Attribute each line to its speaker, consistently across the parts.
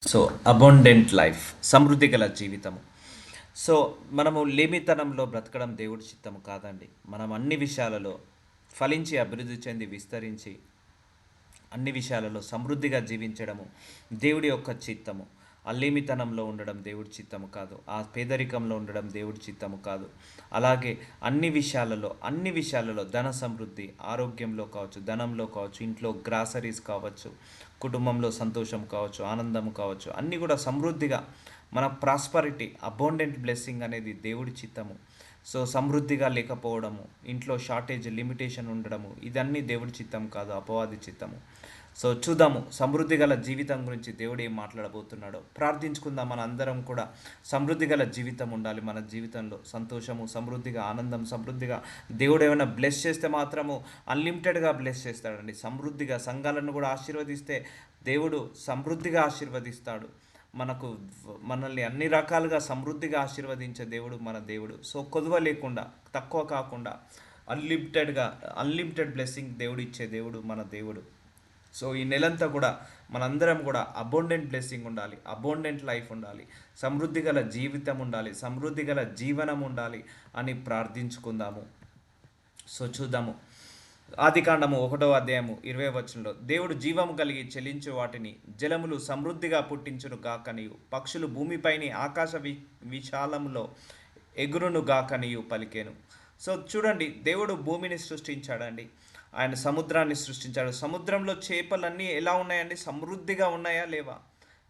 Speaker 1: So abundant life, సమృద్ధి గల జీవితము. So మనము లేమితనంలో బ్రతకడం దేవుడి చిత్తము కాదండి. మనం అన్ని విషయాలలో ఫలించి అభివృద్ధి చెంది విస్తరించి అన్ని విషయాలలో సమృద్ధిగా జీవించడము దేవుడి యొక్క చిత్తము. ఆ లేమితనంలో ఉండడం దేవుడి చిత్తము కాదు. ఆ పేదరికంలో ఉండడం దేవుడి చిత్తము కాదు. అలాగే అన్ని విషయాలలో ధన సమృద్ధి, ఆరోగ్యంలో కావచ్చు, ధనంలో కావచ్చు, ఇంట్లో గ్రాసరీస్ కావచ్చు, కుటుంబంలో సంతోషం కావచ్చు, ఆనందం కావచ్చు, అన్నీ కూడా సమృద్ధిగా మన ప్రాస్పరిటీ, అబౌండెంట్ బ్లెస్సింగ్ అనేది దేవుడి చిత్తము. సో సమృద్ధిగా లేకపోవడము, ఇంట్లో షార్టేజ్, లిమిటేషన్ ఉండడము, ఇదన్నీ దేవుడి చిత్తం కాదు, అపవాది చిత్తము. సో చూద్దాము సమృద్ధి గల జీవితం గురించి దేవుడు ఏం మాట్లాడబోతున్నాడో. ప్రార్థించుకుందాం. మన అందరం కూడా సమృద్ధి గల జీవితం ఉండాలి. మన జీవితంలో సంతోషము సమృద్ధిగా, ఆనందం సమృద్ధిగా. దేవుడు ఏమైనా బ్లెస్ చేస్తే మాత్రము అన్లిమిటెడ్గా బ్లెస్ చేస్తాడండి. సమృద్ధిగా సంఘాలను కూడా ఆశీర్వదిస్తే దేవుడు సమృద్ధిగా ఆశీర్వదిస్తాడు. మనకు మనల్ని అన్ని రకాలుగా సమృద్ధిగా ఆశీర్వదించే దేవుడు మన దేవుడు. సో కొదువ లేకుండా, తక్కువ కాకుండా, అన్లిమిటెడ్ బ్లెస్సింగ్ దేవుడు ఇచ్చే దేవుడు మన దేవుడు. సో ఈ నెలంతా కూడా మనందరం కూడా అబౌండెంట్ బ్లెస్సింగ్ ఉండాలి, అబౌండెంట్ లైఫ్ ఉండాలి, సమృద్ధి గల జీవితం ఉండాలి, సమృద్ధి గల జీవనం ఉండాలి అని ప్రార్థించుకుందాము. సో చూద్దాము. ఆదికాండము 1వ అధ్యాయము 20వ వచనంలో, దేవుడు జీవము కలిగి చెలించు వాటిని జలములు సమృద్ధిగా పుట్టించును గాకనియు, పక్షులు భూమిపైని ఆకాశ విశాలములో ఎగురును గాకనియు పలికేను. సో చూడండి, దేవుడు భూమిని సృష్టించాడండి. ఆయన సముద్రాన్ని సృష్టించాడు. సముద్రంలో చేపలన్నీ ఎలా ఉన్నాయండి? సమృద్ధిగా ఉన్నాయా లేవా?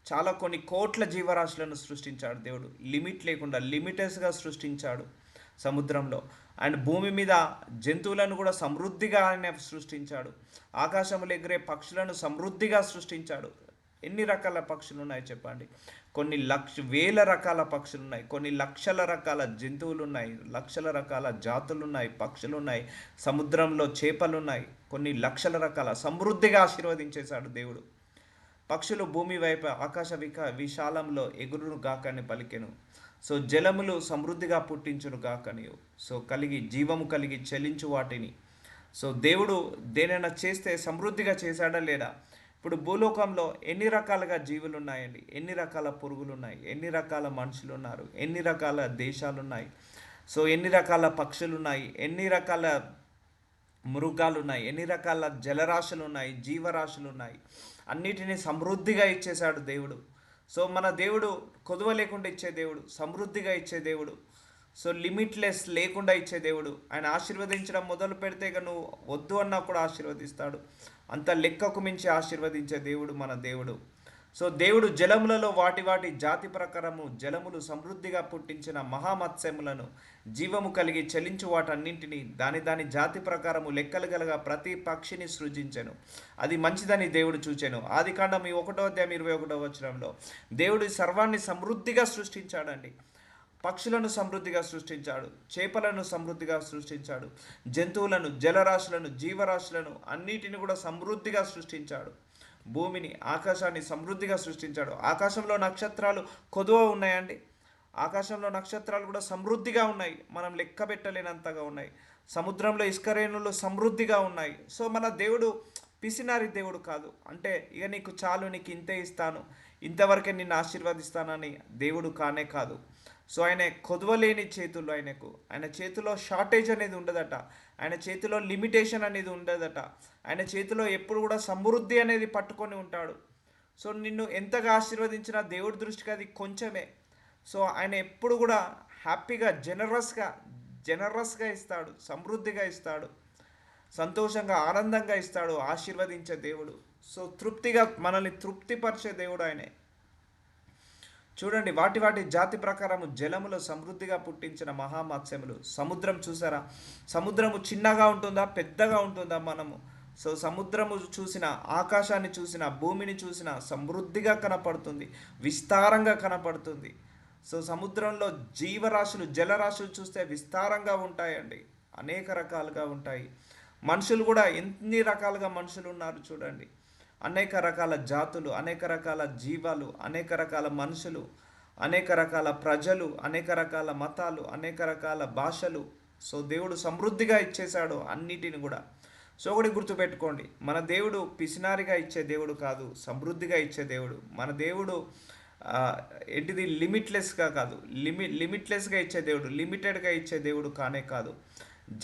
Speaker 1: చాలా కొన్ని కోట్ల జీవరాశులను సృష్టించాడు దేవుడు. లిమిట్ లేకుండా లిమిటెస్గా సృష్టించాడు సముద్రంలో. అండ్ భూమి మీద జంతువులను కూడా సమృద్ధిగా ఆయన సృష్టించాడు. ఆకాశంలో ఎగిరే పక్షులను సమృద్ధిగా సృష్టించాడు. ఎన్ని రకాల పక్షులు ఉన్నాయి చెప్పండి? కొన్ని వేల రకాల పక్షులు ఉన్నాయి, కొన్ని లక్షల రకాల జంతువులు ఉన్నాయి, లక్షల రకాల జాతులు ఉన్నాయి, పక్షులు ఉన్నాయి, సముద్రంలో చేపలు ఉన్నాయి, కొన్ని లక్షల రకాల సమృద్ధిగా ఆశీర్వదించేశాడు దేవుడు. పక్షులు భూమి వైపు ఆకాశ విశాలంలో ఎగురును గాకని పలికెను. సో జలములు సమృద్ధిగా పుట్టించును గాకని. సో జీవము కలిగి చెలించు వాటిని. సో దేవుడు దేనైనా చేస్తే సమృద్ధిగా చేశాడా లేడా? ఇప్పుడు భూలోకంలో ఎన్ని రకాలుగా జీవులు ఉన్నాయండి, ఎన్ని రకాల పురుగులు ఉన్నాయి, ఎన్ని రకాల మనుషులు ఉన్నారు, ఎన్ని రకాల దేశాలు ఉన్నాయి. సో ఎన్ని రకాల పక్షులు ఉన్నాయి, ఎన్ని రకాల మృగాలు ఉన్నాయి, ఎన్ని రకాల జలరాశులు ఉన్నాయి, జీవరాశులు ఉన్నాయి. అన్నిటినీ సమృద్ధిగా ఇచ్చేశాడు దేవుడు. సో మన దేవుడు కొదువ లేకుండా ఇచ్చే దేవుడు, సమృద్ధిగా ఇచ్చే దేవుడు. సో లిమిట్లెస్ లేకుండా ఇచ్చే దేవుడు. ఆయన ఆశీర్వదించడం మొదలు పెడితే ఇక నువ్వు వద్దు అన్నా కూడా ఆశీర్వదిస్తాడు. అంత లెక్కకు మించి ఆశీర్వదించే దేవుడు మన దేవుడు. సో దేవుడు జలములలో వాటి వాటి జాతి ప్రకారము జలములు సమృద్ధిగా పుట్టించిన మహామత్స్యములను, జీవము కలిగి చలించు వాటన్నింటినీ దాని దాని జాతి ప్రకారము లెక్కలు గలగా ప్రతి పక్షిని సృజించెను. అది మంచిదని దేవుడు చూచెను. ఆదికాండం 1వ అధ్యాయం 21వ వచనంలో దేవుడు సర్వాన్ని సమృద్ధిగా సృష్టించాడండి. పక్షులను సమృద్ధిగా సృష్టించాడు, చేపలను సమృద్ధిగా సృష్టించాడు, జంతువులను, జలరాశులను, జీవరాశులను అన్నిటిని కూడా సమృద్ధిగా సృష్టించాడు. భూమిని, ఆకాశాన్ని సమృద్ధిగా సృష్టించాడు. ఆకాశంలో నక్షత్రాలు కొదువ ఉన్నాయండి. ఆకాశంలో నక్షత్రాలు కూడా సమృద్ధిగా ఉన్నాయి, మనం లెక్క పెట్టలేనంతగా ఉన్నాయి. సముద్రంలో ఇసుకరేణులు సమృద్ధిగా ఉన్నాయి. సో మన దేవుడు పిసినారి దేవుడు కాదు. అంటే ఇక నీకు చాలు, నీకు ఇంతే ఇస్తాను, ఇంతవరకే నిన్ను ఆశీర్వదిస్తానని దేవుడు కానే కాదు. సో ఆయన కొదవలేని చేతుల్లో, ఆయన చేతిలో షార్టేజ్ అనేది ఉండదట, ఆయన చేతిలో లిమిటేషన్ అనేది ఉండదట. ఆయన చేతిలో ఎప్పుడు కూడా సమృద్ధి అనేది పట్టుకొని ఉంటాడు. సో నిన్ను ఎంతగా ఆశీర్వదించినా దేవుడి దృష్టికి అది కొంచెమే. సో ఆయన ఎప్పుడు కూడా హ్యాపీగా, జనరస్గా ఇస్తాడు, సమృద్ధిగా ఇస్తాడు, సంతోషంగా, ఆనందంగా ఇస్తాడు, ఆశీర్వదించే దేవుడు. సో తృప్తిగా మనల్ని తృప్తిపరిచే దేవుడు ఆయనే. చూడండి, వాటి వాటి జాతి ప్రకారము జలములో సమృద్ధిగా పుట్టించిన మహామత్స్యములు. సముద్రం చూసారా? సముద్రము చిన్నగా ఉంటుందా, పెద్దగా ఉంటుందా? సో సముద్రము చూసిన, ఆకాశాన్ని చూసిన, భూమిని చూసిన సమృద్ధిగా కనపడుతుంది, విస్తారంగా కనపడుతుంది. సో సముద్రంలో జీవరాశులు, జలరాశులు చూస్తే విస్తారంగా ఉంటాయండి, అనేక రకాలుగా ఉంటాయి. మనుషులు కూడా ఎన్ని రకాలుగా మనుషులు ఉన్నారు చూడండి. అనేక రకాల జాతులు, అనేక రకాల జీవాలు, అనేక రకాల మనుషులు, అనేక రకాల ప్రజలు, అనేక రకాల మతాలు, అనేక రకాల భాషలు. సో దేవుడు సమృద్ధిగా ఇచ్చేశాడు అన్నిటిని కూడా. సో ఒకటి గుర్తుపెట్టుకోండి, మన దేవుడు పిసినారిగా ఇచ్చే దేవుడు కాదు, సమృద్ధిగా ఇచ్చే దేవుడు. మన దేవుడు ఆ, ఏంటిది లిమిట్లెస్గా కాదు, లిమిట్లెస్గా ఇచ్చే దేవుడు, లిమిటెడ్గా ఇచ్చే దేవుడు కానే కాదు.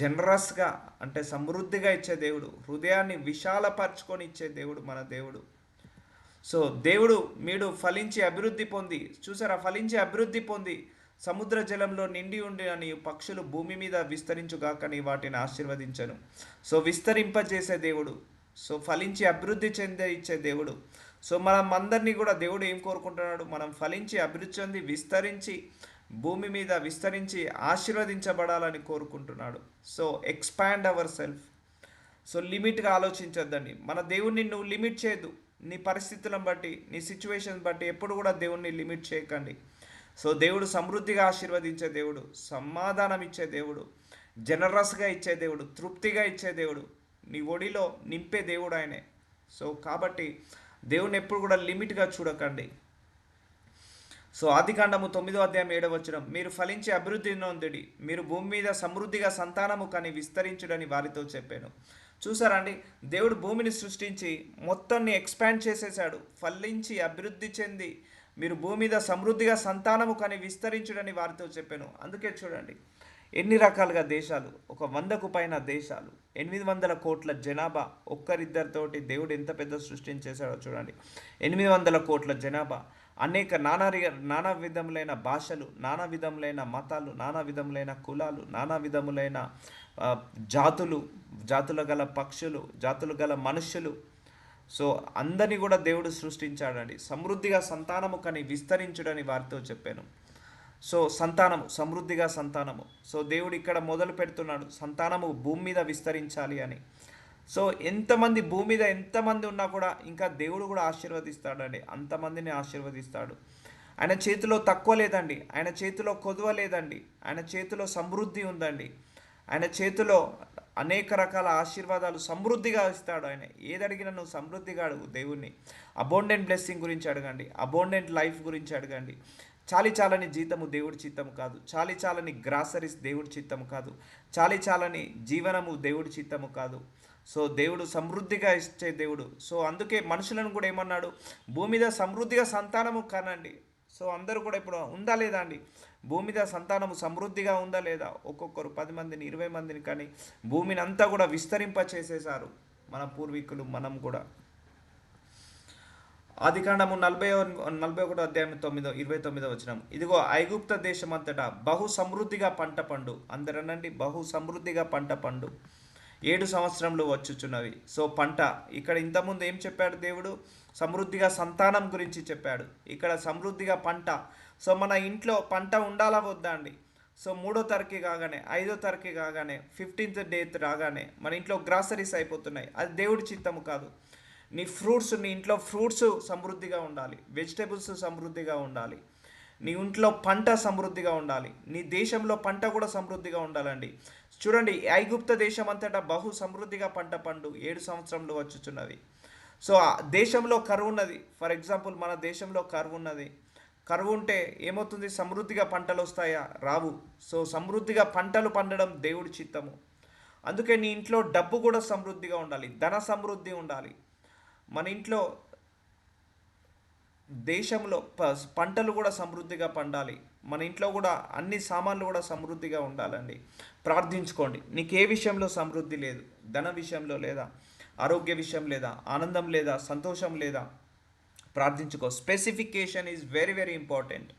Speaker 1: జనరస్గా అంటే సమృద్ధిగా ఇచ్చే దేవుడు, హృదయాన్ని విశాలపరచుకొని ఇచ్చే దేవుడు మన దేవుడు. సో దేవుడు మీరు ఫలించి అభివృద్ధి పొంది, చూసారా, ఫలించి అభివృద్ధి పొంది సముద్ర జలంలో నిండి ఉండి అని పక్షులు భూమి మీద విస్తరించుగాకని వాటిని ఆశీర్వదించను. సో విస్తరింపజేసే దేవుడు, సో ఫలించి అభివృద్ధి చెందే ఇచ్చే దేవుడు. సో మనం అందరినీ కూడా దేవుడు ఏం కోరుకుంటున్నాడు, మనం ఫలించి అభివృద్ధి చెంది విస్తరించి భూమి మీద విస్తరించి ఆశీర్వదించబడాలని కోరుకుంటున్నాడు. So expand our self. So లిమిట్గా ఆలోచించొద్దండి. మన దేవుణ్ణి నువ్వు లిమిట్ చేయొద్దు. నీ పరిస్థితులను బట్టి, నీ సిచ్యువేషన్ బట్టి ఎప్పుడు కూడా దేవుణ్ణి లిమిట్ చేయకండి. సో దేవుడు సమృద్ధిగా ఆశీర్వదించే దేవుడు, సమాధానం ఇచ్చే దేవుడు, జనరస్గా ఇచ్చే దేవుడు, తృప్తిగా ఇచ్చే దేవుడు, నీ ఒడిలో నింపే దేవుడు ఆయనే. సో కాబట్టి దేవుని ఎప్పుడు కూడా లిమిట్గా చూడకండి. సో ఆదికాండము 9:7 మీరు ఫలించి అభివృద్ధి నొందుడి, మీరు భూమి మీద సమృద్ధిగా సంతానము కానీ విస్తరించుడని వారితో చెప్పాను. చూసారా అండి, దేవుడు భూమిని సృష్టించి మొత్తాన్ని ఎక్స్పాండ్ చేసేసాడు. ఫలించి అభివృద్ధి చెంది మీరు భూమి మీద సమృద్ధిగా సంతానము కానీ విస్తరించుడని వారితో చెప్పాను. అందుకే చూడండి ఎన్ని రకాలుగా దేశాలు, 100కు పైన దేశాలు, 800 కోట్ల జనాభా, ఒక్కరిద్దరితోటి దేవుడు ఎంత పెద్ద సృష్టించేశాడో చూడండి. 800 కోట్ల జనాభా, అనేక నానా విధములైన భాషలు, నానా విధములైన మతాలు, నానా విధములైన కులాలు, నానా విధములైన జాతులు గల పక్షులు, జాతులు గల మనుష్యులు. సో అందరినీ కూడా దేవుడు సృష్టించాడండి. సమృద్ధిగా సంతానము కానీ విస్తరించుడని వారితో చెప్పాను. సో సంతానము, సమృద్ధిగా సంతానము. సో దేవుడు ఇక్కడ మొదలు పెడుతున్నాడు, సంతానము భూమి మీద విస్తరించాలి అని. సో ఎంతమంది భూమి మీద ఎంతమంది ఉన్నా కూడా ఇంకా దేవుడు కూడా ఆశీర్వదిస్తాడండి, అంతమందిని ఆశీర్వదిస్తాడు. ఆయన చేతిలో తక్కువ లేదండి, ఆయన చేతిలో కొదువ లేదండి, ఆయన చేతిలో సమృద్ధి ఉందండి. ఆయన చేతిలో అనేక రకాల ఆశీర్వాదాలు సమృద్ధిగా ఇస్తాడు. ఆయన ఏది అడిగినా నువ్వు సమృద్ధిగా అడుగు దేవుణ్ణి. అబౌండెంట్ బ్లెస్సింగ్ గురించి అడగండి, అబౌండెంట్ లైఫ్ గురించి అడగండి. చాలని జీతము దేవుడి చిత్తము కాదు, చాలని గ్రాసరీస్ దేవుడి చిత్తము కాదు, చాలని జీవనము దేవుడి చిత్తము కాదు. సో దేవుడు సమృద్ధిగా ఇచ్చే దేవుడు. సో అందుకే మనుషులను కూడా ఏమన్నాడు, భూమి మీద సమృద్ధిగా సంతానము కనండి. సో అందరూ కూడా ఇప్పుడు ఉందా లేదా అండి, భూమి మీద సంతానము సమృద్ధిగా ఉందా లేదా? ఒక్కొక్కరు 10 మందిని 20 మందిని కానీ భూమిని అంతా కూడా విస్తరింప చేసేశారు మన పూర్వీకులు, మనం కూడా. ఆదికాండము 41:29 ఇదిగో ఐగుప్త దేశమంతటా బహు సమృద్ధిగా పంట పండు, అందరనండి బహు సమృద్ధిగా పంట పండు, 7 సంవత్సరంలో వచ్చుచున్నవి. సో పంట, ఇక్కడ ఇంతకుముందు ఏం చెప్పాడు దేవుడు, సమృద్ధిగా సంతానం గురించి చెప్పాడు, ఇక్కడ సమృద్ధిగా పంట. సో మన ఇంట్లో పంట ఉండాలా వద్దా అండి? సో 3వ తారీఖు కాగానే, 5వ తారీఖు కాగానే, 15th డే రాగానే మన ఇంట్లో గ్రాసరీస్ అయిపోతున్నాయి. అది దేవుడి చిత్తము కాదు. నీ ఇంట్లో ఫ్రూట్స్ సమృద్ధిగా ఉండాలి, వెజిటేబుల్స్ సమృద్ధిగా ఉండాలి, నీ ఇంట్లో పంట సమృద్ధిగా ఉండాలి, నీ దేశంలో పంట కూడా సమృద్ధిగా ఉండాలండి. చూడండి, ఐగుప్త దేశం అంతటా బహు సమృద్ధిగా పంట పండు, 7 సంవత్సరంలో వచ్చుచున్నది. సో ఆ దేశంలో కరువు ఉన్నది. ఫర్ ఎగ్జాంపుల్ మన దేశంలో కరువు ఉన్నది. కరువు ఉంటే ఏమవుతుంది, సమృద్ధిగా పంటలు వస్తాయా? రావు. సో సమృద్ధిగా పంటలు పండడం దేవుడి చిత్తము. అందుకే నీ ఇంట్లో డబ్బు కూడా సమృద్ధిగా ఉండాలి, ధన సమృద్ధి ఉండాలి. మన ఇంట్లో దేశంలో పంటలు కూడా సమృద్ధిగా పండాలి. మన ఇంట్లో కూడా అన్ని సామాన్లు కూడా సమృద్ధిగా ఉండాలండి. ప్రార్థించుకోండి. నీకు ఏ విషయంలో సమృద్ధి లేదు, ధన విషయంలో లేదా, ఆరోగ్య విషయం లేదా, ఆనందం లేదా, సంతోషం లేదా, ప్రార్థించుకో. Specification is very important.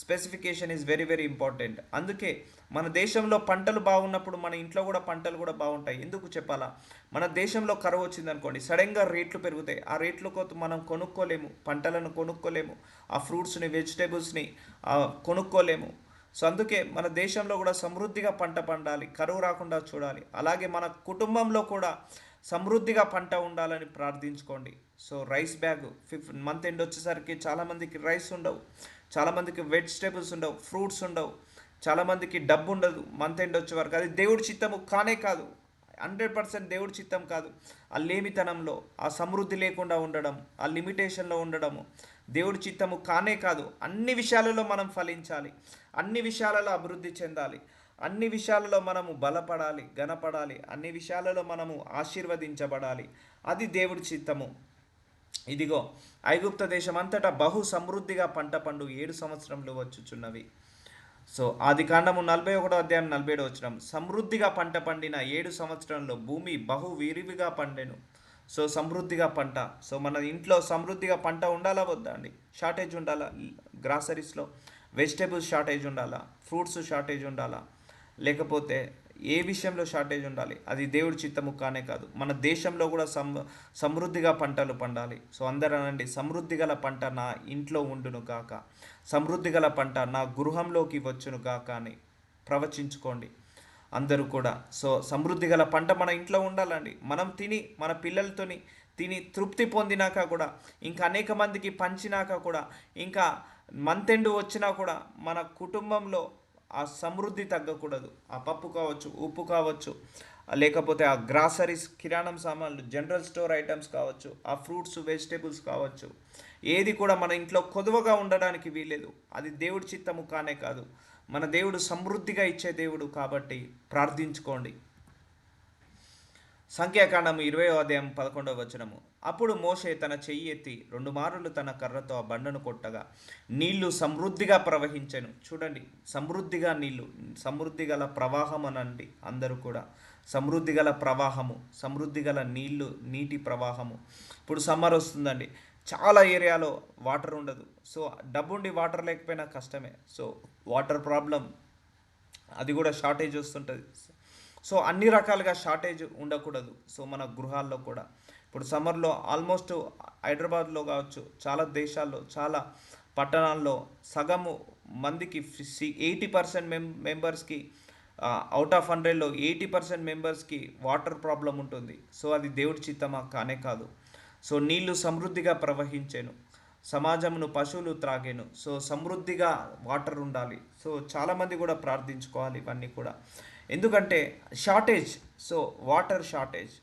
Speaker 1: Specification is very important. అందుకే మన దేశంలో పంటలు బాగున్నప్పుడు మన ఇంట్లో కూడా పంటలు కూడా బాగుంటాయి. ఎందుకు చెప్పాలా, మన దేశంలో కరువు వచ్చింది అనుకోండి, సడన్గా రేట్లు పెరుగుతాయి. ఆ రేట్లకు మనం కొనుక్కోలేము, పంటలను కొనుక్కోలేము, ఆ ఫ్రూట్స్ని వెజిటేబుల్స్ని కొనుక్కోలేము. సో అందుకే మన దేశంలో కూడా సమృద్ధిగా పంట పండాలి, కరువు రాకుండా చూడాలి. అలాగే మన కుటుంబంలో కూడా సమృద్ధిగా పంట ఉండాలని ప్రార్థించుకోండి. So rice bag month end వచ్చేసరికి చాలామందికి రైస్ ఉండవు, చాలామందికి వెజిటేబుల్స్ ఉండవు, ఫ్రూట్స్ ఉండవు, చాలామందికి డబ్బు ఉండదు మంత్ ఎండ్ వచ్చే వరకు. అది దేవుడి చిత్తము కానే కాదు, 100% దేవుడి చిత్తం కాదు. ఆ లేమితనంలో, ఆ సమృద్ధి లేకుండా ఉండడం, ఆ లిమిటేషన్లో ఉండడము దేవుడి చిత్తము కానే కాదు. అన్ని విషయాలలో మనం ఫలించాలి, అన్ని విషయాలలో అభివృద్ధి చెందాలి. అన్ని విషయాలలో మనము బలపడాలి, ఘనపడాలి, అన్ని విషయాలలో మనము ఆశీర్వదించబడాలి. అది దేవుడి చిత్తము. ఇదిగో ఐగుప్త దేశం అంతటా బహు సమృద్ధిగా పంట పండు 7 సంవత్సరములు వచ్చుచున్నవి. సో ఆది కాండము 41 అధ్యాయం 47 వచనం, సమృద్ధిగా పంట పండిన 7 సంవత్సరంలో భూమి బహు విరివిగా పండెను. సో సమృద్ధిగా పంట. సో మన ఇంట్లో సమృద్ధిగా పంట ఉండాలా వద్దా అండి? షార్టేజ్ ఉండాలా? గ్రాసరీస్లో వెజిటేబుల్స్ షార్టేజ్ ఉండాలా? ఫ్రూట్స్ షార్టేజ్ ఉండాలా? లేకపోతే ఏ విషయంలో షార్టేజ్ ఉండాలి? అది దేవుడి చిత్తము కానే కాదు. మన దేశంలో కూడా సమృద్ధిగా పంటలు పండాలి. సో అందరూ అనండి, సమృద్ధి గల పంట నా ఇంట్లో ఉండును గాక, సమృద్ధి గల పంట నా గృహంలోకి వచ్చును గాక అని ప్రవచించుకోండి అందరూ కూడా. సో సమృద్ధి గల పంట మన ఇంట్లో ఉండాలండి. మనం తిని మన పిల్లలతోని తిని తృప్తి పొందినాక కూడా, ఇంకా అనేక మందికి పంచినాక కూడా, ఇంకా మంత్ ఎండ్ వచ్చినా కూడా మన కుటుంబంలో ఆ సమృద్ధి తగ్గకూడదు. ఆ పప్పు కావచ్చు, ఉప్పు కావచ్చు, లేకపోతే ఆ గ్రాసరీస్ కిరాణం సామాన్లు, జనరల్ స్టోర్ ఐటమ్స్ కావచ్చు, ఆ ఫ్రూట్స్ వెజిటేబుల్స్ కావచ్చు, ఏది కూడా మన ఇంట్లో కొదువగా ఉండడానికి వీలేదు. అది దేవుడి చిత్తము కానే కాదు. మన దేవుడు సమృద్ధిగా ఇచ్చే దేవుడు కాబట్టి ప్రార్థించుకోండి. సంఖ్యాకాండము 20 అధ్యాయం 11 వచనము, అప్పుడు మోషే తన చెయ్యి ఎత్తి 2 మారులు తన కర్రతో ఆ బండను కొట్టగా నీళ్లు సమృద్ధిగా ప్రవహించెను. చూడండి, సమృద్ధిగా నీళ్లు, సమృద్ధి గల ప్రవాహం అనండి అందరూ కూడా. సమృద్ధి గల ప్రవాహము, సమృద్ధి గల నీళ్లు, నీటి ప్రవాహము. ఇప్పుడు సమ్మర్ వస్తుందండి, చాలా ఏరియాలో వాటర్ ఉండదు. సో డబ్బుండి వాటర్ లేకపోయినా కష్టమే. సో వాటర్ ప్రాబ్లం, అది కూడా షార్టేజ్ వస్తుంటుంది. సో అన్ని రకాలుగా షార్టేజ్ ఉండకూడదు. సో మన గృహాల్లో కూడా ఇప్పుడు సమ్మర్లో ఆల్మోస్ట్ హైదరాబాద్లో కావచ్చు, చాలా దేశాల్లో, చాలా పట్టణాల్లో సగము మందికి 80% మెంబర్స్కి, అవుట్ ఆఫ్ 100లో 80% మెంబర్స్కి వాటర్ ప్రాబ్లం ఉంటుంది. సో అది దేవుడి చిత్తమా కానే కాదు. సో నీళ్లు సమృద్ధిగా ప్రవహించాను, సమాజమును పశువులు త్రాగాను. సో సమృద్ధిగా వాటర్ ఉండాలి. సో చాలామంది కూడా ప్రార్థించుకోవాలి ఇవన్నీ కూడా. ఎందుకంటే షార్టేజ్, సో వాటర్ షార్టేజ్,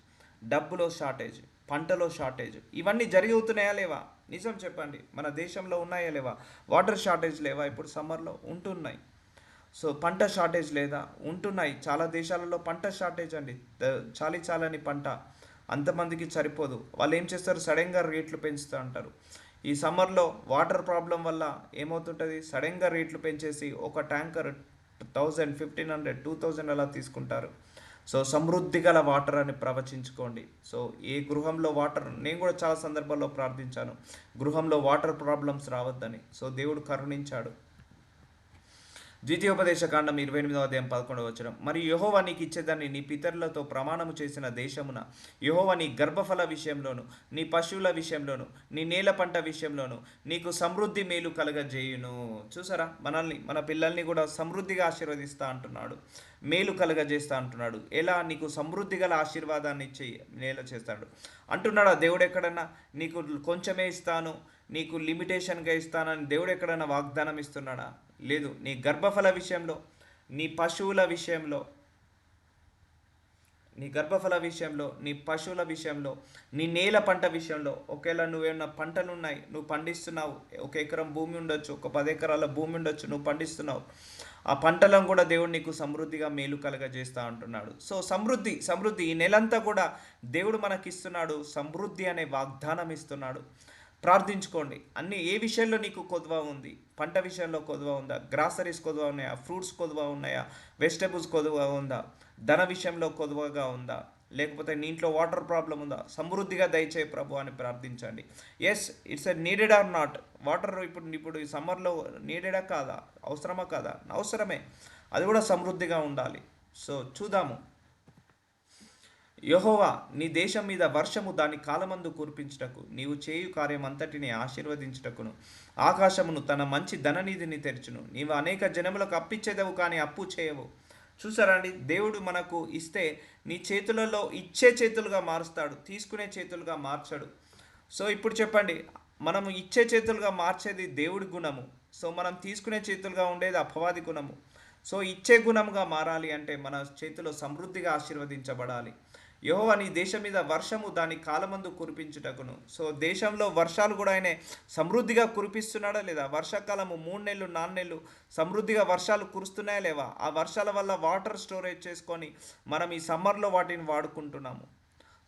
Speaker 1: డబ్బులో షార్టేజ్, పంటలో షార్టేజ్, ఇవన్నీ జరుగుతున్నాయా లేవా? నిజం చెప్పండి, మన దేశంలో ఉన్నాయా లేవా? వాటర్ షార్టేజ్ లేవా? ఇప్పుడు సమ్మర్లో ఉంటున్నాయి. సో పంట షార్టేజ్ లేదా? ఉంటున్నాయి. చాలా దేశాలలో పంట షార్టేజ్ అండి. చాలని పంట అంతమందికి సరిపోదు. వాళ్ళు ఏం చేస్తారు, సడన్గా రేట్లు పెంచుతూ అంటారు. ఈ సమ్మర్లో వాటర్ ప్రాబ్లం వల్ల ఏమవుతుంటుంది, సడన్గా రేట్లు పెంచేసి ఒక ట్యాంకర్ 1000, 1500, 2000 అలా తీసుకుంటారు. సో సమృద్ధి గల వాటర్ అని ప్రవచించుకోండి. సో ఏ గృహంలో వాటర్, నేను కూడా చాలా సందర్భాల్లో ప్రార్థించాను, గృహంలో వాటర్ ప్రాబ్లమ్స్ రావద్దని. సో దేవుడు కరుణించాడు. ద్వితీయోపదేశకాండం 28 అధ్యాయం 11 వచనం, మరి యెహోవా నీకు ఇచ్చేదాన్ని నీ పితరులతో ప్రమాణము చేసిన దేశమున యెహోవా నీ గర్భఫల విషయంలోను, నీ పశువుల విషయంలోను, నీ నేల పంట విషయంలోను నీకు సమృద్ధి మేలు కలగజేయును. చూసారా, మనల్ని, మన పిల్లల్ని కూడా సమృద్ధిగా ఆశీర్వదిస్తా అంటున్నాడు, మేలు కలగజేస్తా అంటున్నాడు. ఎలా? నీకు సమృద్ధి గల ఆశీర్వాదాన్ని ఇచ్చి నేల చేస్తాడు అంటున్నాడా దేవుడు? ఎక్కడన్నా నీకు కొంచెమే ఇస్తాను, నీకు లిమిటేషన్గా ఇస్తానని దేవుడు ఎక్కడైనా వాగ్దానం ఇస్తున్నాడా? లేదు. నీ గర్భఫల విషయంలో, నీ పశువుల విషయంలో, నీ గర్భఫల విషయంలో, నీ పశువుల విషయంలో, నీ నేల పంట విషయంలో, ఒకవేళ నువ్వేమన్నా పంటలు ఉన్నాయి, నువ్వు పండిస్తున్నావు, 1 ఎకరం భూమి ఉండొచ్చు, ఒక 10 ఎకరాల భూమి ఉండొచ్చు, నువ్వు పండిస్తున్నావు, ఆ పంటలను కూడా దేవుడు నీకు సమృద్ధిగా మేలు కలగజేస్తా అంటున్నాడు. సో సమృద్ధి, సమృద్ధి ఈ నెలంతా కూడా దేవుడు మనకిస్తున్నాడు, సమృద్ధి అనే వాగ్దానం ఇస్తున్నాడు. ప్రార్థించుకోండి. అన్ని ఏ విషయంలో నీకు కొదువ ఉంది? పంట విషయంలో కొదువ ఉందా? గ్రాసరీస్ కొదువ ఉన్నాయా? ఫ్రూట్స్ కొదువ ఉన్నాయా? వెజిటేబుల్స్ కొదువ ఉందా? ధన విషయంలో కొదువగా ఉందా? లేకపోతే నీ ఇంట్లో వాటర్ ప్రాబ్లం ఉందా? సమృద్ధిగా దయచేయి ప్రభు అని ప్రార్థించండి. Yes, it's a needed or not? Water ఇప్పుడు ఈ సమ్మర్లో నీడెడా కాదా? అవసరమా కాదా? అవసరమే. అది కూడా సమృద్ధిగా ఉండాలి. సో చూద్దాము. యెహోవా నీ దేశం మీద వర్షము దాని కాలమందు కురిపించుటకు, నీవు చేయు కార్యం అంతటిని ఆశీర్వదించుటకును ఆకాశమును తన మంచి ధననిధిని తెరచును. నీవు అనేక జనములకు అప్పిచ్చేదవు కానీ అప్పు చేయవు. చూసారా అండి, దేవుడు మనకు ఇస్తే నీ చేతులలో ఇచ్చే చేతులుగా మారుస్తాడు, తీసుకునే చేతులుగా మార్చడు. సో ఇప్పుడు చెప్పండి, మనము ఇచ్చే చేతులుగా మార్చేది దేవుడి గుణము. సో మనం తీసుకునే చేతులుగా ఉండేది అపవాది గుణము. సో ఇచ్చే గుణముగా మారాలి అంటే మన చేతిలో సమృద్ధిగా ఆశీర్వదించబడాలి. యెహోవా నీ దేశం మీద వర్షము దాని కాలమందు కురిపించుటకును. సో దేశంలో వర్షాలు కూడా ఆయన సమృద్ధిగా కురిపిస్తున్నాడా లేదా? వర్షాకాలము 3 నెలలు 4 నెలలు సమృద్ధిగా వర్షాలు కురుస్తున్నాయా లేవా? ఆ వర్షాల వల్ల వాటర్ స్టోరేజ్ చేసుకొని మనం ఈ సమ్మర్లో వాటిని వాడుకుంటున్నాము.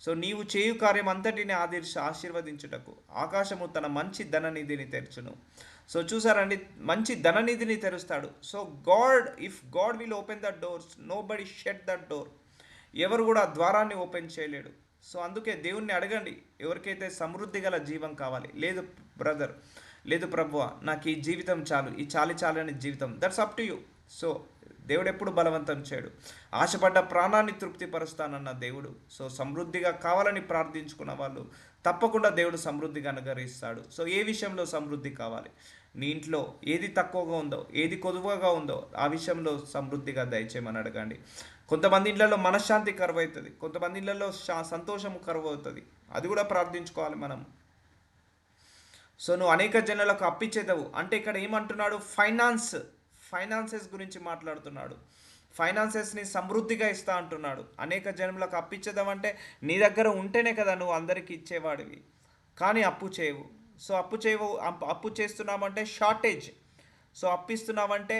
Speaker 1: సో నీవు చేయు కార్యం అంతటిని ఆశీర్వదించుటకు ఆకాశము తన మంచి ధననిధిని తెరచును. సో చూసారండి, మంచి ధననిధిని తెరుస్తాడు. So if God will open the doors, nobody shut that door. ఎవరు కూడా ద్వారాన్ని ఓపెన్ చేయలేడు. సో అందుకే దేవుణ్ణి అడగండి, ఎవరికైతే సమృద్ధి గల జీవం కావాలి. లేదు బ్రదర్, లేదు ప్రభువా, నాకు ఈ జీవితం చాలు, ఈ చాలని జీవితం, that's up to you. So దేవుడు ఎప్పుడు బలవంతం చేయడు. ఆశపడ్డ ప్రాణాన్ని తృప్తిపరుస్తానన్న దేవుడు. సో సమృద్ధిగా కావాలని ప్రార్థించుకున్న వాళ్ళు తప్పకుండా దేవుడు సమృద్ధిగా అనుగ్రహిస్తాడు. సో ఏ విషయంలో సమృద్ధి కావాలి? నీ ఇంట్లో ఏది తక్కువగా ఉందో, ఏది కొదువగా ఉందో ఆ విషయంలో సమృద్ధిగా దయచేయమని అడగండి. కొంతమంది ఇళ్లలో మనశ్శాంతి కరువు అవుతుంది, కొంతమంది ఇళ్లలో సంతోషం కరువు అవుతుంది. అది కూడా ప్రార్థించుకోవాలి మనం. సో నువ్వు అనేక జనులకు అప్పిచ్చేదవు అంటే ఇక్కడ ఏమంటున్నాడు? ఫైనాన్సెస్ గురించి మాట్లాడుతున్నాడు. ఫైనాన్సెస్ని సమృద్ధిగా ఇస్తా అంటున్నాడు. అనేక జన్మలకు అప్పిచ్చేదామంటే నీ దగ్గర ఉంటేనే కదా నువ్వు అందరికీ ఇచ్చేవాడివి. కానీ అప్పు చేయవు. సో అప్పు చేస్తున్నామంటే షార్టేజ్. సో అప్పిస్తున్నామంటే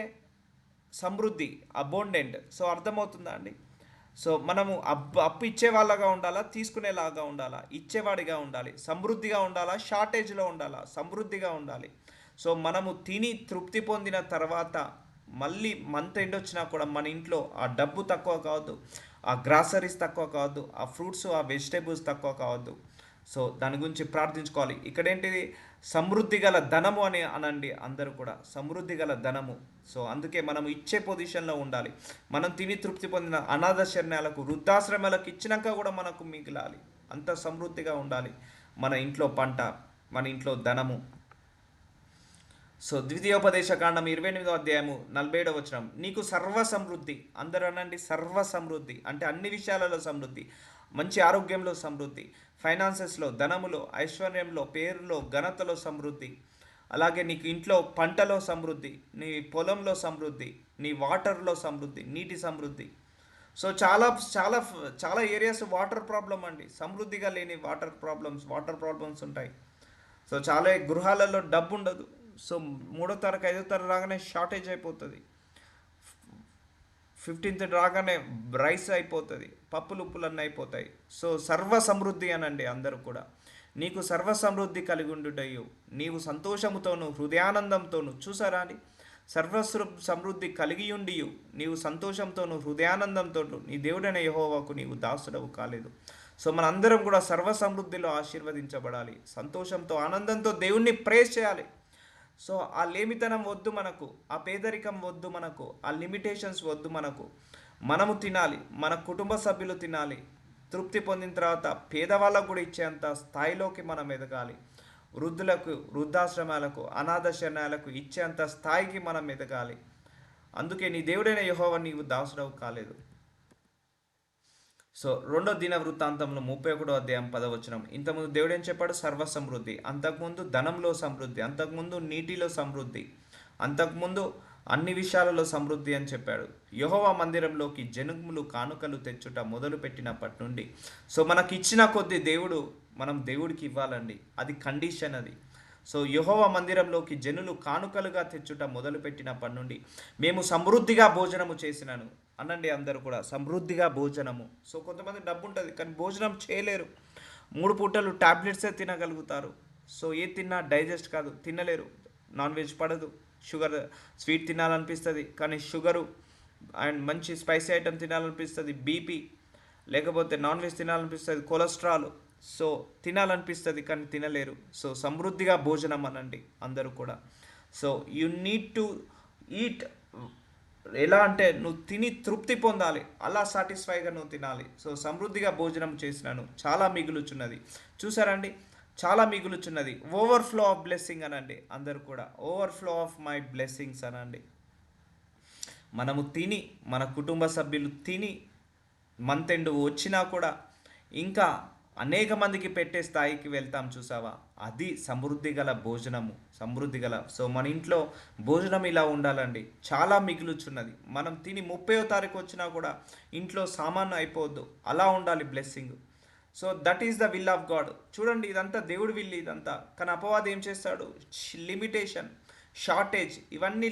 Speaker 1: సమృద్ధి, అబోండెంట్. సో అర్థమవుతుందా అండి? సో మనము అప్పు ఇచ్చేవాళ్ళగా ఉండాలా, తీసుకునేలాగా ఉండాలా? ఇచ్చేవాడిగా ఉండాలి. సమృద్ధిగా ఉండాలా, షార్టేజ్లో ఉండాలా? సమృద్ధిగా ఉండాలి. సో మనము తిని తృప్తి పొందిన తర్వాత మళ్ళీ మంత్ ఎండ్ వచ్చినా కూడా మన ఇంట్లో ఆ డబ్బు తక్కువ కావద్దు, ఆ గ్రాసరీస్ తక్కువ కావద్దు, ఆ ఫ్రూట్స్ ఆ వెజిటేబుల్స్ తక్కువ కావద్దు. సో దాని గురించి ప్రార్థించుకోవాలి. ఇక్కడ ఏంటిది? సమృద్ధి గల ధనము అని అనండి అందరూ కూడా, సమృద్ధి గల ధనము. సో అందుకే మనం ఇచ్చే పొజిషన్లో ఉండాలి. మనం తిని తృప్తి పొందిన అనాథ శరణాలకు, వృద్ధాశ్రమాలకు ఇచ్చినాక కూడా మనకు మిగిలాలి. అంత సమృద్ధిగా ఉండాలి మన ఇంట్లో పంట, మన ఇంట్లో ధనము. సో ద్వితీయోపదేశ కాండం 28వ అధ్యాయము 47వ వచనం, నీకు సర్వ సమృద్ధి, అందరూ అనండి సర్వ సమృద్ధి, అంటే అన్ని విషయాలలో సమృద్ధి, మంచి ఆరోగ్యంలో సమృద్ధి, ఫైనాన్సెస్లో, ధనములో, ఐశ్వర్యంలో, పేరులో, ఘనతలో సమృద్ధి, అలాగే నీకు ఇంట్లో పంటలో సమృద్ధి, నీ పొలంలో సమృద్ధి, నీ వాటర్లో సమృద్ధి, నీటి సమృద్ధి. సో చాలా చాలా చాలా ఏరియాస్ వాటర్ ప్రాబ్లం అండి, సమృద్ధిగా లేని వాటర్ ప్రాబ్లమ్స్ ఉంటాయి. సో చాలా గృహాలలో డబ్బు ఉండదు. సో 3వ తారీఖు 5వ తారీఖు రాగానే షార్టేజ్ అయిపోతుంది, 15th రాగానే రైస్ అయిపోతుంది, పప్పులు ఉప్పులు అన్నీ అయిపోతాయి. సో సర్వ సమృద్ధి అనండి అందరూ కూడా. నీకు సర్వ సమృద్ధి కలిగి ఉండుటయు, నీవు సంతోషముతోను హృదయానందంతోను, చూసారా అని, సమృద్ధి కలిగి ఉండియు నీవు సంతోషంతోను హృదయానందంతోను నీ దేవుడైన యెహోవాకు నీవు దాసుడవు కాలేదు. సో మనందరం కూడా సర్వ సమృద్ధిలో ఆశీర్వదించబడాలి. సంతోషంతో ఆనందంతో దేవుణ్ణి ప్రేస్ చేయాలి. సో ఆ లేమితనం వద్దు మనకు, ఆ పేదరికం వద్దు మనకు, ఆ లిమిటేషన్స్ వద్దు మనకు. మనము తినాలి, మన కుటుంబ సభ్యులు తినాలి. తృప్తి పొందిన తర్వాత పేదవాళ్ళకు కూడా ఇచ్చేంత స్థాయిలోకి మనం ఎదగాలి. వృద్ధాశ్రమాలకు, అనాథ శరణాలకు ఇచ్చేంత స్థాయికి మనం ఎదగాలి. అందుకే నీ దేవుడైన యెహోవా నీవు దాసుడవు కాలేదు. సో 2వ దిన వృత్తాంతంలో 31వ అధ్యాయం 10వ వచనం, ఇంతకుముందు దేవుడు ఏం చెప్పాడు? సర్వ సమృద్ధి, అంతకుముందు ధనంలో సమృద్ధి, అంతకుముందు నీటిలో సమృద్ధి, అంతకుముందు అన్ని విషయాలలో సమృద్ధి అని చెప్పాడు. యెహోవా మందిరంలోకి జనుములు కానుకలు తెచ్చుట మొదలు పెట్టినప్పటి నుండి, సో మనకి ఇచ్చిన కొద్దీ మనం దేవుడికి ఇవ్వాలండి, అది కండిషన్ అది. సో యెహోవా మందిరంలోకి జనులు కానుకలుగా తెచ్చుట మొదలుపెట్టినప్పటి నుండి మేము సమృద్ధిగా భోజనము చేసినాను అనండి అందరూ కూడా, సమృద్ధిగా భోజనము. సో కొంతమంది డబ్బు ఉంటుంది కానీ భోజనం చేయలేరు, 3 పూటలు ట్యాబ్లెట్సే తినగలుగుతారు. సో ఏ తిన్నా డైజెస్ట్ కాదు, తినలేరు. నాన్ వెజ్ పడదు, స్వీట్ తినాలనిపిస్తుంది కానీ షుగరు, అండ్ మంచి స్పైసీ ఐటమ్ తినాలనిపిస్తుంది, బీపీ, లేకపోతే నాన్ వెజ్ తినాలనిపిస్తుంది, కొలెస్ట్రాల్. సో తినాలనిపిస్తుంది కానీ తినలేరు. సో సమృద్ధిగా భోజనం అనండి అందరూ కూడా. So you need to eat, ఎలా అంటే నువ్వు తిని తృప్తి పొందాలి, అలా సాటిస్ఫైగా నువ్వు తినాలి. సో సమృద్ధిగా భోజనం చేసినాను, చాలా మిగులుచున్నది. చూసారండి, చాలా మిగులుచున్నది. ఓవర్ఫ్లో ఆఫ్ బ్లెస్సింగ్ అనండి అందరూ కూడా, ఓవర్ఫ్లో ఆఫ్ మై బ్లెస్సింగ్స్ అనండి. మనము తిని, మన కుటుంబ సభ్యులు తిని మంత్ ఎండ్ వచ్చినా కూడా ఇంకా అనేక మందికి పెట్టే స్థాయికి వెళ్తాం చూసావా, అది సమృద్ధి గల భోజనము, సమృద్ధి గల. సో మన ఇంట్లో భోజనం ఇలా ఉండాలండి. చాలా మిగులుచున్నది, మనం తిని 30వ తారీఖు వచ్చినా కూడా ఇంట్లో సామాను అయిపోవద్దు, అలా ఉండాలి blessing. So that is the will of God. చూడండి, ఇదంతా దేవుడి విల్ ఇదంతా. కానీ అపవాది ఏం చేస్తాడు? లిమిటేషన్, షార్టేజ్, ఇవన్నీ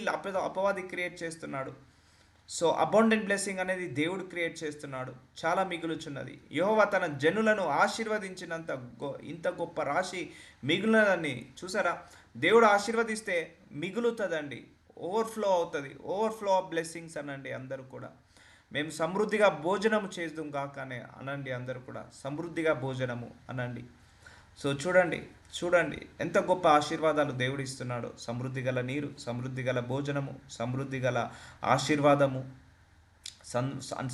Speaker 1: అపవాది క్రియేట్ చేస్తున్నాడు. సో అబౌండెంట్ బ్లెస్సింగ్ అనేది దేవుడు క్రియేట్ చేస్తున్నాడు. చాలా మిగులుచున్నది. యెహోవా తన జనులను ఆశీర్వదించినంత ఇంత గొప్ప రాశి మిగులునదని చూసారా. దేవుడు ఆశీర్వదిస్తే మిగులుతుందండి, ఓవర్ఫ్లో అవుతుంది. ఓవర్ఫ్లో ఆఫ్ బ్లెస్సింగ్స్ అనండి అందరూ కూడా. మేము సమృద్ధిగా భోజనము చేద్దాం కాకనే అనండి అందరూ కూడా, సమృద్ధిగా భోజనము అనండి. సో చూడండి, చూడండి ఎంత గొప్ప ఆశీర్వాదాలు దేవుడు ఇస్తున్నాడు. సమృద్ధి గల నీరు, సమృద్ధి గల భోజనము, సమృద్ధి గల ఆశీర్వాదము,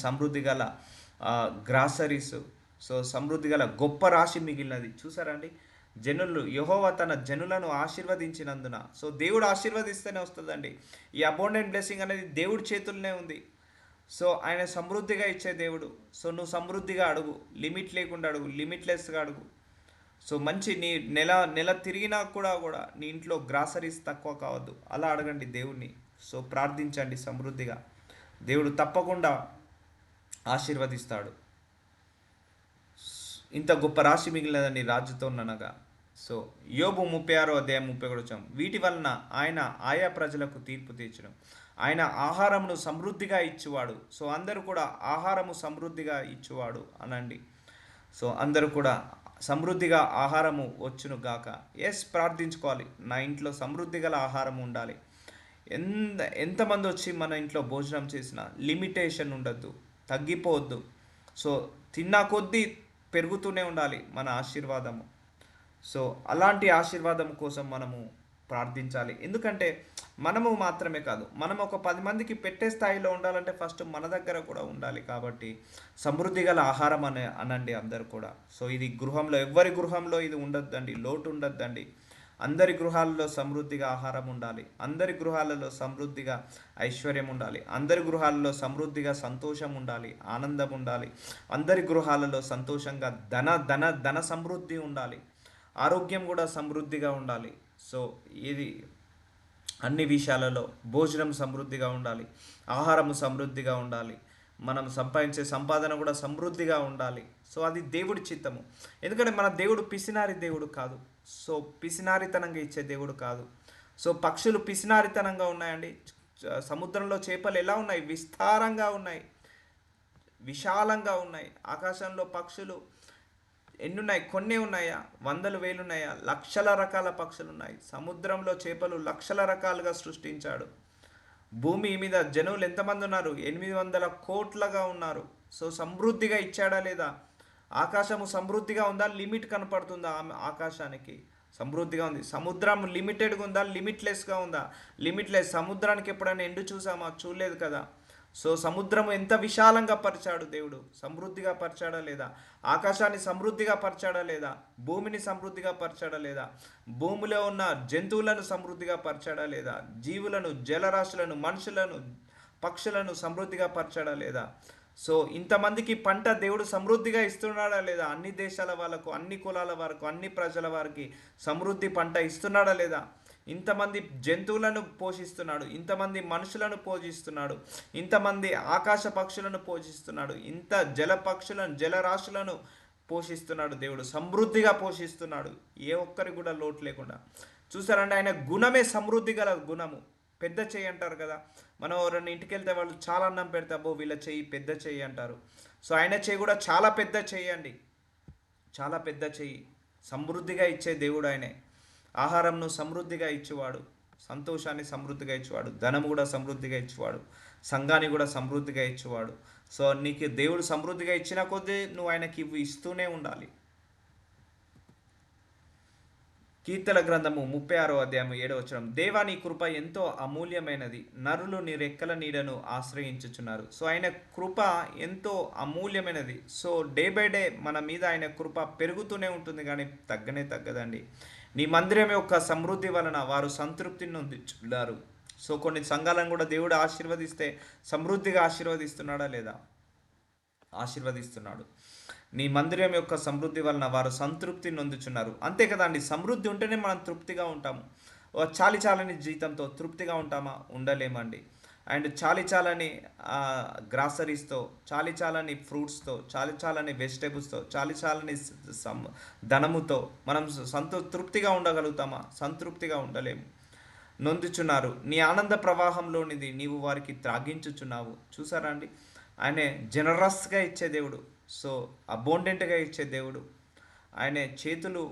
Speaker 1: సమృద్ధి గల గ్రాసరీస్. సో సమృద్ధి గల గొప్ప రాశి మిగిలినది. చూసారండి, జనులు, యెహోవా తన జనులను ఆశీర్వదించినందున. సో దేవుడు ఆశీర్వదిస్తేనే వస్తుందండి. ఈ అబౌండెంట్ బ్లెస్సింగ్ అనేది దేవుడి చేతుల్లోనే ఉంది. సో ఆయన సమృద్ధిగా ఇచ్చే దేవుడు. సో నువ్వు సమృద్ధిగా అడుగు, లిమిట్ లేకుండా అడుగు, లిమిట్లెస్గా అడుగు. సో మంచి నీ నెల నెల తిరిగినా కూడా నీ ఇంట్లో గ్రాసరీస్ తక్కువ కావద్దు, అలా అడగండి దేవుణ్ణి. సో ప్రార్థించండి సమృద్ధిగా, దేవుడు తప్పకుండా ఆశీర్వదిస్తాడు. ఇంత గొప్ప రాశి మిగిలినదని రాజుతో అనగా. సో యోబు 36:31 వచ్చాం. వీటి వలన ఆయన ఆయా ప్రజలకు తీర్పు తీర్చడం, ఆయన ఆహారమును సమృద్ధిగా ఇచ్చువాడు. సో అందరూ కూడా ఆహారము సమృద్ధిగా ఇచ్చువాడు అనండి. సో అందరూ కూడా సమృద్ధిగా ఆహారము వచ్చును గాక. ఎస్, ప్రార్థించుకోవాలి, నా ఇంట్లో సమృద్ధి గల ఆహారం ఉండాలి. ఎంతమంది వచ్చి మన ఇంట్లో భోజనం చేసినా లిమిటేషన్ ఉండద్దు, తగ్గిపోవద్దు. సో తిన్నా కొద్దీ పెరుగుతూనే ఉండాలి మన ఆశీర్వాదము. సో అలాంటి ఆశీర్వాదం కోసం మనము ప్రార్థించాలి. ఎందుకంటే మనము మాత్రమే కాదు, మనం ఒక 10 మందికి పెట్టే స్థాయిలో ఉండాలంటే ఫస్ట్ మన దగ్గర కూడా ఉండాలి. కాబట్టి సమృద్ధి గల ఆహారం అనండి అందరు కూడా. సో ఇది గృహంలో, ఎవరి గృహంలో ఇది ఉండొద్దండి, లోటు ఉండొద్దండి. అందరి గృహాలలో సమృద్ధిగా ఆహారం ఉండాలి, అందరి గృహాలలో సమృద్ధిగా ఐశ్వర్యం ఉండాలి, అందరి గృహాలలో సమృద్ధిగా సంతోషం ఉండాలి, ఆనందం ఉండాలి, అందరి గృహాలలో సంతోషంగా ధన సమృద్ధి ఉండాలి, ఆరోగ్యం కూడా సమృద్ధిగా ఉండాలి. సో ఇది అన్ని విషయాలలో భోజనం సమృద్ధిగా ఉండాలి, ఆహారము సమృద్ధిగా ఉండాలి, మనం సంపాదించే సంపాదన కూడా సమృద్ధిగా ఉండాలి. సో అది దేవుడి చిత్తము. ఎందుకంటే మన దేవుడు పిసినారి దేవుడు కాదు. సో పిసినారితనంగా ఇచ్చే దేవుడు కాదు. సో పక్షులు పిసినారితనంగా ఉన్నాయండి. సముద్రంలో చేపలు ఎలా ఉన్నాయి? విస్తారంగా ఉన్నాయి, విశాలంగా ఉన్నాయి. ఆకాశంలో పక్షులు ఎన్నున్నాయి? కొన్నే ఉన్నాయా? వందలు వేలు ఉన్నాయా? లక్షల రకాల పక్షులు ఉన్నాయి. సముద్రంలో చేపలు లక్షల రకాలుగా సృష్టించాడు. భూమి మీద జనులు ఎంతమంది ఉన్నారు? 800 కోట్లగా ఉన్నారు. సో సమృద్ధిగా ఇచ్చాడా లేదా? ఆకాశము సమృద్ధిగా ఉందా? లిమిట్ కనపడుతుందా ఆకాశానికి? సమృద్ధిగా ఉంది. సముద్రం లిమిటెడ్గా ఉందా? లిమిట్లెస్గా ఉందా? లిమిట్లెస్. సముద్రానికి ఎప్పుడైనా ఎండు చూసామా? చూడలేదు కదా. సో సముద్రము ఎంత విశాలంగా పరిచాడు దేవుడు, సమృద్ధిగా పరిచాడా లేదా? ఆకాశాన్ని సమృద్ధిగా పరిచాడా లేదా? భూమిని సమృద్ధిగా పరిచాడా లేదా? భూమిలో ఉన్న జంతువులను సమృద్ధిగా పరిచాడా లేదా? జీవులను, జలరాశులను, మనుషులను, పక్షులను సమృద్ధిగా పరిచాడా లేదా? సో ఇంతమందికి పంట దేవుడు సమృద్ధిగా ఇస్తున్నాడా లేదా? అన్ని దేశాల వాళ్ళకు, అన్ని కులాల వారికి, అన్ని ప్రజల వారికి సమృద్ధి పంట ఇస్తున్నాడా లేదా? ఇంతమంది జంతువులను పోషిస్తున్నాడు, ఇంతమంది మనుషులను పోషిస్తున్నాడు, ఇంతమంది ఆకాశ పక్షులను పోషిస్తున్నాడు, ఇంత జల పక్షులను, జలరాశులను పోషిస్తున్నాడు. దేవుడు సమృద్ధిగా పోషిస్తున్నాడు, ఏ ఒక్కరికి కూడా లోటు లేకుండా. చూసారంటే ఆయన గుణమే సమృద్ధి గల గుణము. పెద్ద చెయ్యి అంటారు కదా, మనం ఎవరైనా ఇంటికి వెళ్తే వాళ్ళు చాలా అన్నం పెడితే అబ్బో వీళ్ళ చెయ్యి పెద్ద చెయ్యి అంటారు. సో ఆయన చెయ్యి కూడా చాలా పెద్ద చెయ్యి అండి, చాలా పెద్ద చెయ్యి. సమృద్ధిగా ఇచ్చే దేవుడు ఆయనే. ఆహారంను సమృద్ధిగా ఇచ్చేవాడు, సంతోషాన్ని సమృద్ధిగా ఇచ్చేవాడు, ధనము కూడా సమృద్ధిగా ఇచ్చేవాడు, సంఘాన్ని కూడా సమృద్ధిగా ఇచ్చేవాడు. సో నీకు దేవుడు సమృద్ధిగా ఇచ్చిన కొద్దీ నువ్వు ఆయనకి ఇస్తూనే ఉండాలి. కీర్తన గ్రంథము 36:7. దేవా నీ కృప ఎంతో అమూల్యమైనది, నరులు నీ రెక్కల నీడను ఆశ్రయించుచున్నారు. సో ఆయన కృప ఎంతో అమూల్యమైనది. సో డే బై డే మన మీద ఆయన కృప పెరుగుతూనే ఉంటుంది, కానీ తగ్గనే తగ్గదండి. నీ మందిరం యొక్క సమృద్ధి వలన వారు సంతృప్తిని నొందించున్నారు. సో కొన్ని సంఘాలను కూడా దేవుడు ఆశీర్వదిస్తే సమృద్ధిగా ఆశీర్వదిస్తున్నాడా లేదా? ఆశీర్వదిస్తున్నాడు. నీ మందిరం యొక్క సమృద్ధి వలన వారు సంతృప్తి నొందుచున్నారు. అంతే కదండి, సమృద్ధి ఉంటేనే మనం తృప్తిగా ఉంటాము. చాలి చాలని జీతంతో తృప్తిగా ఉంటామా? ఉండలేమండి. అండ్ చాలి చాలని గ్రాసరీస్తో, చాలి చాలని ఫ్రూట్స్తో, చాలి చాలని వెజిటేబుల్స్తో, చాలి చాలని ధనముతో మనం తృప్తిగా ఉండగలుగుతామా? సంతృప్తిగా ఉండలేము. నొందుచున్నారు, నీ ఆనంద ప్రవాహంలోనిది నీవు వారికి త్రాగించుచున్నావు. చూసారా అండి, ఆయనే జనరస్గా ఇచ్చే దేవుడు. సో అబోండెంట్గా ఇచ్చే దేవుడు. ఆయన చేతులు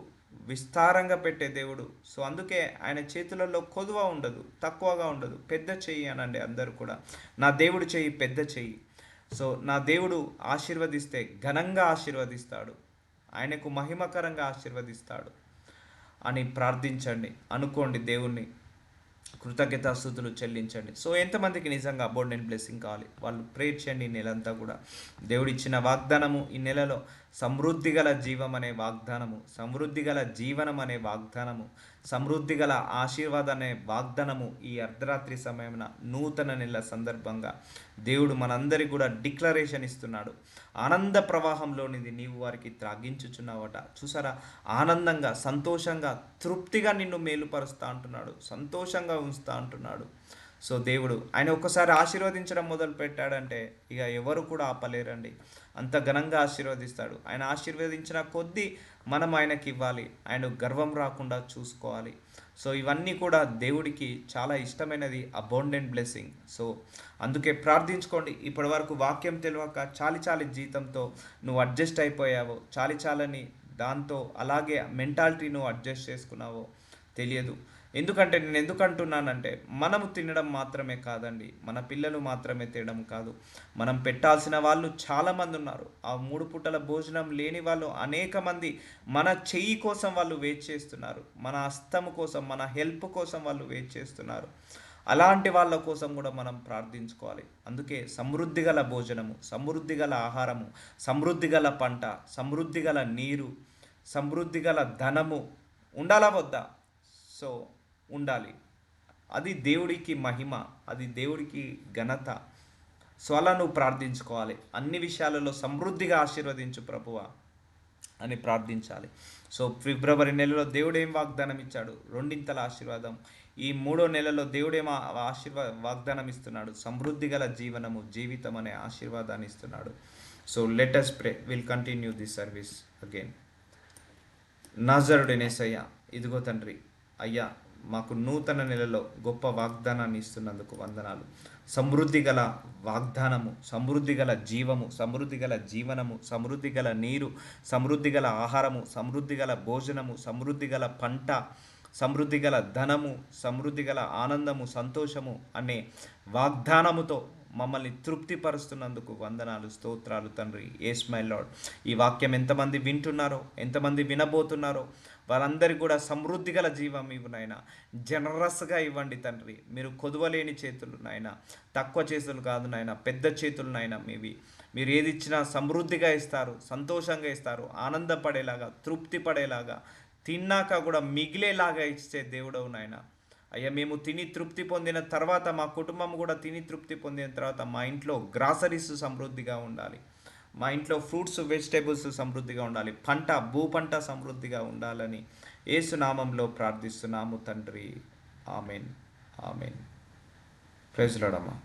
Speaker 1: విస్తారంగా పెట్టే దేవుడు. సో అందుకే ఆయన చేతులలో కొదువ ఉండదు, తక్కువగా ఉండదు. పెద్ద చెయ్యి అనండి అందరూ కూడా, నా దేవుడు చెయ్యి పెద్ద చెయ్యి. సో నా దేవుడు ఆశీర్వదిస్తే ఘనంగా ఆశీర్వదిస్తాడు, ఆయనకు మహిమకరంగా ఆశీర్వదిస్తాడు అని ప్రార్థించండి, అనుకోండి, దేవుణ్ణి కృతజ్ఞతాస్తుతులు చెల్లించండి. సో ఎంతమందికి నిజంగా అబౌండెంట్ బ్లెస్సింగ్ కావాలి, వాళ్ళు ప్రేర్ చేయండి. ఈ నెలంతా కూడా దేవుడిచ్చిన వాగ్దానము, ఈ నెలలో సమృద్ధి గల జీవం అనే వాగ్దానము, సమృద్ధి గల జీవనం అనే వాగ్దానము, సమృద్ధి గల ఆశీర్వాదం అనే వాగ్దానము ఈ అర్ధరాత్రి సమయమున నూతన నెల సందర్భంగా దేవుడు మనందరికీ కూడా డిక్లరేషన్ ఇస్తున్నాడు. ఆనంద ప్రవాహంలోనిది నీవు వారికి త్రాగించుచున్నావట. చూసారా, ఆనందంగా, సంతోషంగా, తృప్తిగా నిన్ను మేలుపరుస్తా అంటున్నాడు, సంతోషంగా ఉంచుతా అంటున్నాడు. సో దేవుడు ఆయన ఒక్కసారి ఆశీర్వదించడం మొదలు పెట్టాడంటే ఇక ఎవరు కూడా ఆపలేరండి. అంత ఘనంగా ఆశీర్వదిస్తాడు. ఆయన ఆశీర్వదించిన కొద్దీ మనం ఆయనకి ఇవ్వాలి, ఆయన గర్వం రాకుండా చూసుకోవాలి. సో ఇవన్నీ కూడా దేవుడికి చాలా ఇష్టమైనది, అబౌండెంట్ బ్లెస్సింగ్. సో అందుకే ప్రార్థించుకోండి. ఇప్పటి వరకు వాక్యం తెలియక చాలి చాలి జీతంతో నువ్వు అడ్జస్ట్ అయిపోయావో, చాలి చాలని దాంతో అలాగే మెంటాలిటీ నువ్వు అడ్జస్ట్ చేసుకున్నావో తెలియదు. ఎందుకంటే నేను ఎందుకు అంటున్నానంటే, మనము తినడం మాత్రమే కాదండి, మన పిల్లలు మాత్రమే తినడం కాదు, మనం పెట్టాల్సిన వాళ్ళు చాలామంది ఉన్నారు. ఆ 3 పూటల భోజనం లేని వాళ్ళు అనేక మంది మన చెయ్యి కోసం వాళ్ళు వెయిట్ చేస్తున్నారు, మన హస్తము కోసం, మన హెల్ప్ కోసం వాళ్ళు వెయిట్ చేస్తున్నారు. అలాంటి వాళ్ళ కోసం కూడా మనం ప్రార్థించుకోవాలి. అందుకే సమృద్ధి గల భోజనము, సమృద్ధి గల ఆహారము, సమృద్ధి గల పంట, సమృద్ధి గల నీరు, సమృద్ధి గల ధనము ఉండాలా వద్దా? సో ఉండాలి. అది దేవుడికి మహిమ, అది దేవుడికి ఘనత. సో అలా నువ్వు ప్రార్థించుకోవాలి. అన్ని విషయాలలో సమృద్ధిగా ఆశీర్వదించు ప్రభువా అని ప్రార్థించాలి. సో ఫిబ్రవరి నెలలో దేవుడు ఏం వాగ్దానం ఇచ్చాడు? రెండింతల ఆశీర్వాదం. ఈ 3వ నెలలో దేవుడేం వాగ్దానం ఇస్తున్నాడు? సమృద్ధి గల జీవితం అనే ఆశీర్వాదాన్ని ఇస్తున్నాడు. So let us pray. Will continue this service again. నాజరుడైన ఇదిగో తండ్రి, అయ్యా మాకు నూతన నెలలో గొప్ప వాగ్దానాన్ని ఇస్తున్నందుకు వందనాలు. సమృద్ధి గల వాగ్దానము, సమృద్ధి గల జీవము, సమృద్ధి గల జీవనము, సమృద్ధి గల నీరు, సమృద్ధి గల ఆహారము, సమృద్ధి గల భోజనము, సమృద్ధి గల పంట, సమృద్ధి గల ధనము, సమృద్ధి గల ఆనందము, సంతోషము అనే వాగ్దానముతో మమ్మల్ని తృప్తిపరుస్తున్నందుకు వందనాలు, స్తోత్రాలు తండ్రి. Yes my lord. ఈ వాక్యం ఎంతమంది వింటున్నారో, ఎంతమంది వినబోతున్నారో వాళ్ళందరికీ కూడా సమృద్ధి గల జీవం ఇవ్వు నాయనా. జనరస్గా ఇవ్వండి తండ్రి. మీరు కొదవలేని చేతులు నాయన, తక్కువ చేతులు కాదు నాయన, పెద్ద చేతులు నాయన మీవి. మీరు ఏది ఇచ్చినా సమృద్ధిగా ఇస్తారు, సంతోషంగా ఇస్తారు, ఆనందపడేలాగా, తృప్తి పడేలాగా, తిన్నాక కూడా మిగిలేలాగా ఇచ్చే దేవుడవు నాయన. అయ్యా మేము తిని తృప్తి పొందిన తర్వాత, మా కుటుంబం కూడా తిని తృప్తి పొందిన తర్వాత మా ఇంట్లో గ్రాసరీస్ సమృద్ధిగా ఉండాలి, మా ఇంట్లో ఫ్రూట్స్ వెజిటేబుల్స్ సమృద్ధిగా ఉండాలి, భూపంట సమృద్ధిగా ఉండాలని యేసు నామంలో ప్రార్థిస్తున్నాము తండ్రి. Amen, amen. ప్రైజ్ లార్డ్ అమ్మా.